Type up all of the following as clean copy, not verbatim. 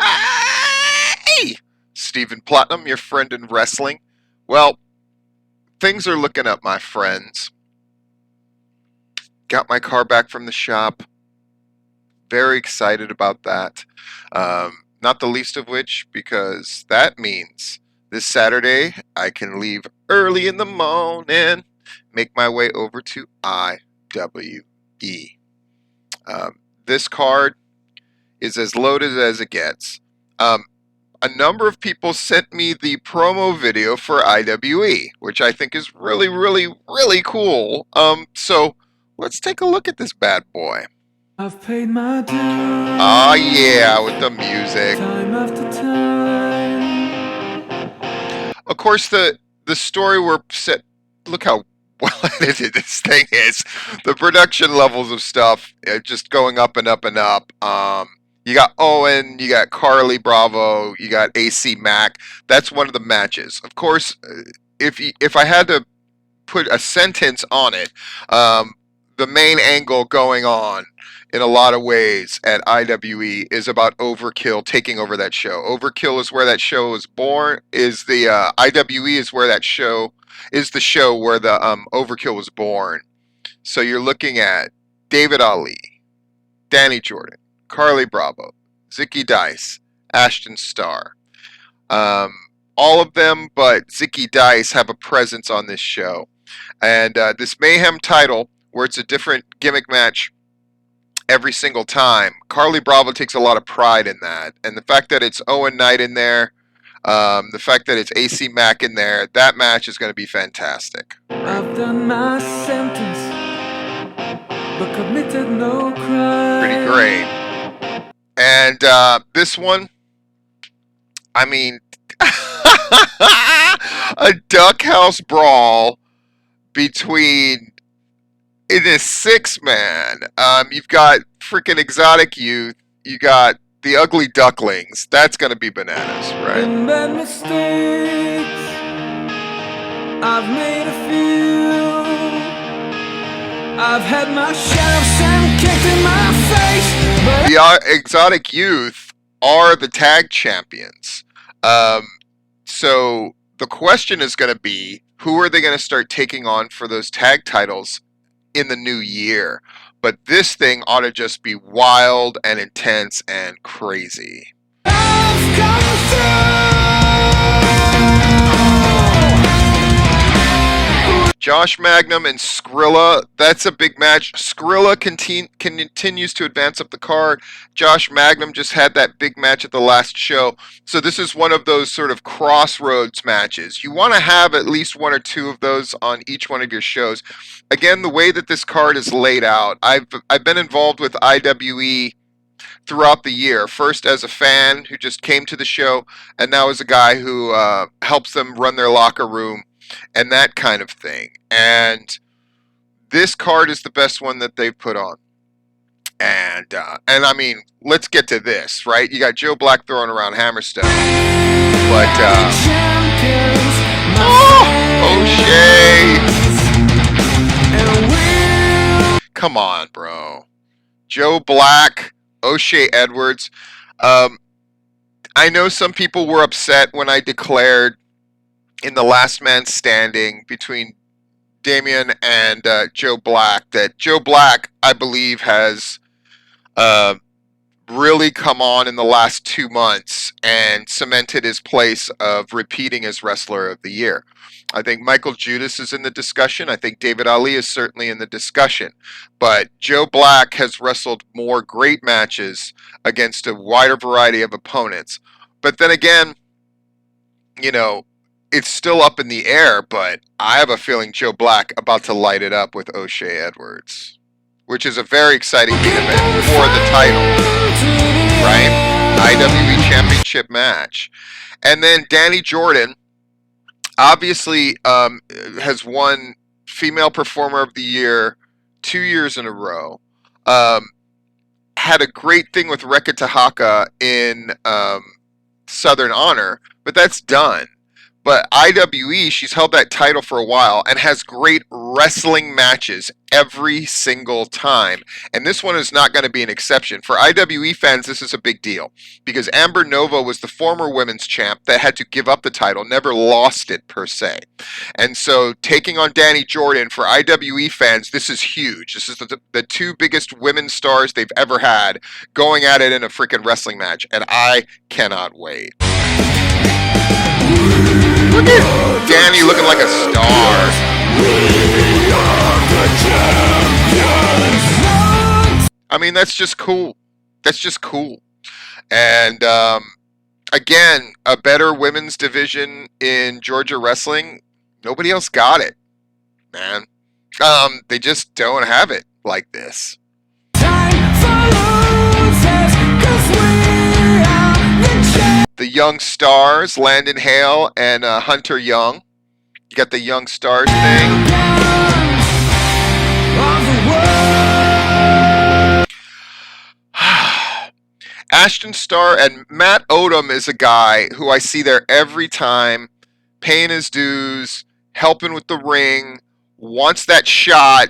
Hey! Stephen Platinum, your friend in wrestling. Well, things are looking up, my friends. Got my car back from the shop. Very excited about that. Not the least of which because that means this Saturday I can leave early in the morning, make my way over to IWE. This card is as loaded as it gets. A number of people sent me the promo video for IWE, which I think is really, really, really cool. So let's take a look at this bad boy. I've paid my dues. Ah, yeah, with the music. Time after time. Of course, the story we're set. Look how well edited this thing is. The production levels of stuff just going up and up and up. You got Owen, you got Carly Bravo, you got AC Mac. That's one of the matches. Of course, if I had to put a sentence on it, the main angle going on in a lot of ways at IWE is about Overkill taking over that show. Overkill is where that show was born. Is the IWE is where that show is the show where the Overkill was born. So you're looking at David Ali, Dani Jordan, Carly Bravo, Zicky Dice, Ashton Starr. All of them, but Zicky Dice have a presence on this show. And this Mayhem title, where it's a different gimmick match every single time, Carly Bravo takes a lot of pride in that. And the fact that it's Owen Knight in there, the fact that it's AC Mac in there, that match is going to be fantastic. I've done my sentence, but committed no crime. Pretty great. And this one, I mean, a duck house brawl between in a 6-man. You've got freaking Exotic Youth. You got the Ugly Ducklings. That's gonna be bananas, right? In bad mistakes, I've made a few. I've had my share of sand kicked in my face. But The Exotic Youth are the tag champions. So the question is going to be, who are they going to start taking on for those tag titles in the new year? But this thing ought to just be wild and intense and crazy. I've come through. Josh Magnum and Skrilla, that's a big match. Skrilla continues to advance up the card. Josh Magnum just had that big match at the last show. So this is one of those sort of crossroads matches. You want to have at least one or two of those on each one of your shows. Again, the way that this card is laid out, I've been involved with IWE throughout the year. First as a fan who just came to the show, and now as a guy who helps them run their locker room and that kind of thing. And this card is the best one that they've put on. And I mean, let's get to this, right? You got Joe Black throwing around Hammerstone, but O'Shea, come on, bro. Joe Black, O'Shea Edwards. I know some people were upset when I declared in the last man standing between Damian and Joe Black that Joe Black, I believe, has really come on in the last 2 months and cemented his place of repeating as Wrestler of the Year. I think Michael Judas is in the discussion. I think David Ali is certainly in the discussion. But Joe Black has wrestled more great matches against a wider variety of opponents. But then again, you know, it's still up in the air, but I have a feeling Joe Black about to light it up with O'Shea Edwards, which is a very exciting main event for the title, right? IWE Championship match. And then Dani Jordan obviously has won Female Performer of the Year 2 years in a row. Had a great thing with Reka Tahaka in Southern Honor, but that's done. But IWE, she's held that title for a while and has great wrestling matches every single time. And this one is not going to be an exception. For IWE fans, this is a big deal because Amber Novo was the former women's champ that had to give up the title, never lost it per se. And so taking on Dani Jordan for IWE fans, this is huge. This is the two biggest women's stars they've ever had going at it in a freaking wrestling match. And I cannot wait. Look at Dani looking like a star. I mean, that's just cool. That's just cool. And again, a better women's division in Georgia wrestling. Nobody else got it, man. They just don't have it like this. The young stars, Landon Hale and Hunter Young. You got the young stars thing. Ashton, Starr, and Matt Odom is a guy who I see there every time, paying his dues, helping with the ring, wants that shot.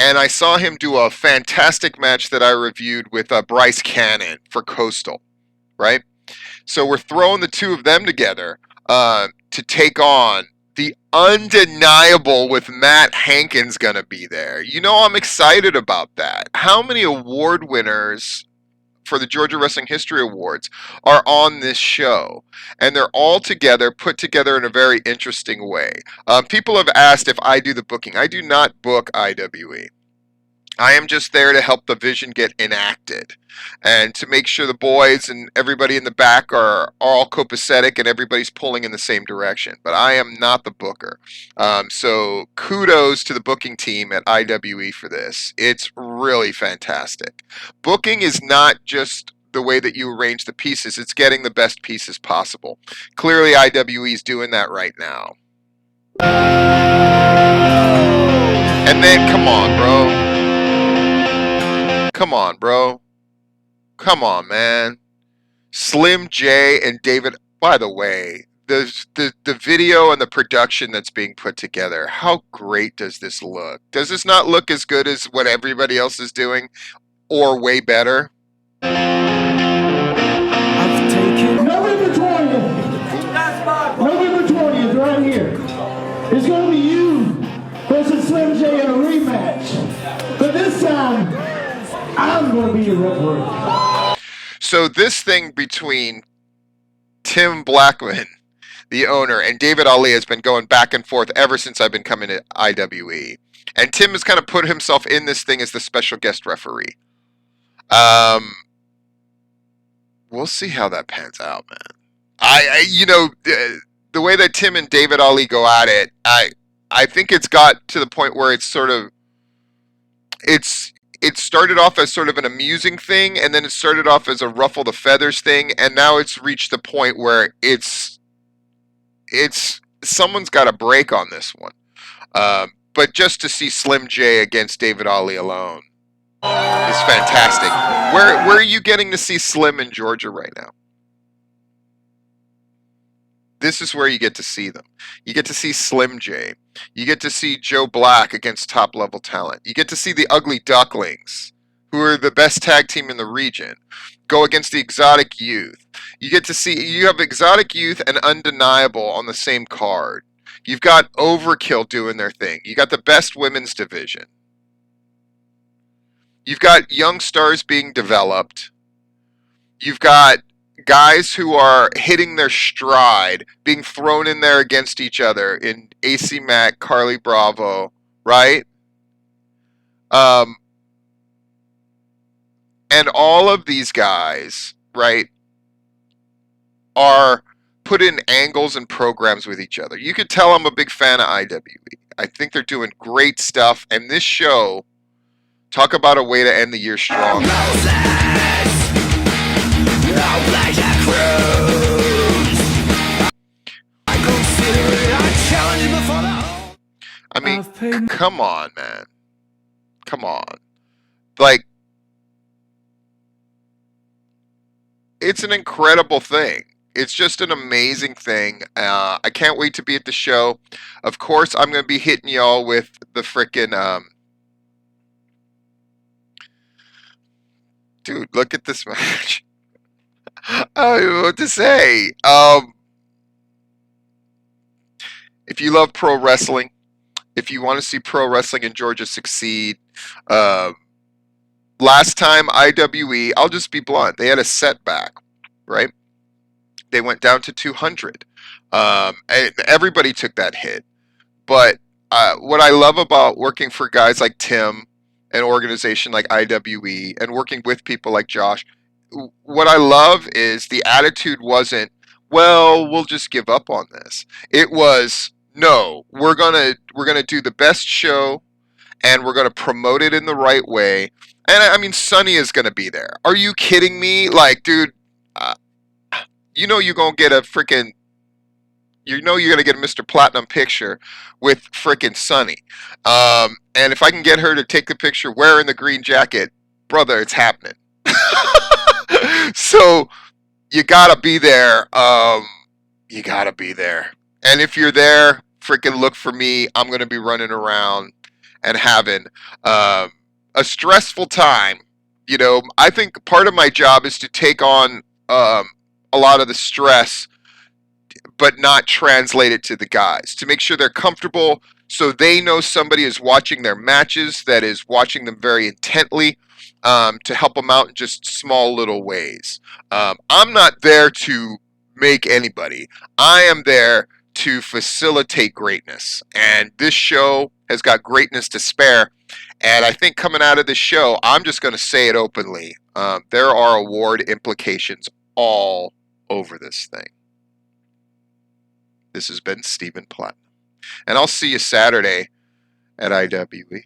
And I saw him do a fantastic match that I reviewed with Bryce Cannon for Coastal, right? So we're throwing the two of them together to take on the undeniable with Matt Hankins going to be there. You know, I'm excited about that. How many award winners for the Georgia Wrestling History Awards are on this show? And they're all together, put together in a very interesting way. People have asked if I do the booking. I do not book IWE. I am just there to help the vision get enacted and to make sure the boys and everybody in the back are all copacetic and everybody's pulling in the same direction. But I am not the booker. So kudos to the booking team at IWE for this. It's really fantastic. Booking is not just the way that you arrange the pieces. It's getting the best pieces possible. Clearly IWE is doing that right now. And then, come on, bro. Come on, bro. Come on, man. Slim J and David. By the way, the video and the production that's being put together, how great does this look? Does this not look as good as what everybody else is doing, or way better? I've taken November 20th. November 20th, right here. It's going to be you versus Slim J in a rematch. But this time, I'm going to be your referee. So this thing between Tim Blackman, the owner, and David Ali has been going back and forth ever since I've been coming to IWE. And Tim has kind of put himself in this thing as the special guest referee. We'll see how that pans out, man. The way that Tim and David Ali go at it, I think it's got to the point where it's sort of, it started off as sort of an amusing thing, and then it started off as a ruffle the feathers thing, and now it's reached the point where it's someone's got a break on this one. But just to see Slim J against David Ali alone is fantastic. Where are you getting to see Slim in Georgia right now? This is where you get to see them. You get to see Slim J. You get to see Joe Black against top-level talent. You get to see the Ugly Ducklings, who are the best tag team in the region, go against the Exotic Youth. You get to see, you have Exotic Youth and Undeniable on the same card. You've got Overkill doing their thing. You got the best women's division. You've got young stars being developed. You've got guys who are hitting their stride, being thrown in there against each other in AC Mack, Carly Bravo, right? And all of these guys, right, are put in angles and programs with each other. You could tell I'm a big fan of IWE. I think they're doing great stuff, and this show, talk about a way to end the year strong. I mean, come on, man. Come on. Like, it's an incredible thing. it's just an amazing thing. I can't wait to be at the show. Of course, I'm going to be hitting y'all with the frickin' dude, look at this match. I don't even know what to say. If you love pro wrestling, if you want to see pro wrestling in Georgia succeed, last time IWE, I'll just be blunt, they had a setback, right? They went down to 200. And everybody took that hit. But what I love about working for guys like Tim, an organization like IWE, and working with people like Josh, what I love is the attitude wasn't, well, we'll just give up on this. It was, no, we're gonna do the best show, and we're gonna promote it in the right way. And I mean, Sonny is gonna be there. Are you kidding me? Like, dude, uh, you're gonna get a freaking you're gonna get a Mr. Platinum picture with frickin' Sunny. And if I can get her to take the picture wearing the green jacket, brother, it's happening. So you gotta be there. You gotta be there. And if you're there, freaking look for me. I'm gonna be running around and having a stressful time. I think part of my job is to take on a lot of the stress but not translate it to the guys to make sure they're comfortable so they know somebody is watching their matches, that is watching them very intently, to help them out in just small little ways. I'm not there to make anybody. I am there to facilitate greatness. And this show has got greatness to spare. And I think coming out of this show, I'm just going to say it openly. There are award implications all over this thing. This has been Stephen Platt. And I'll see you Saturday at IWE.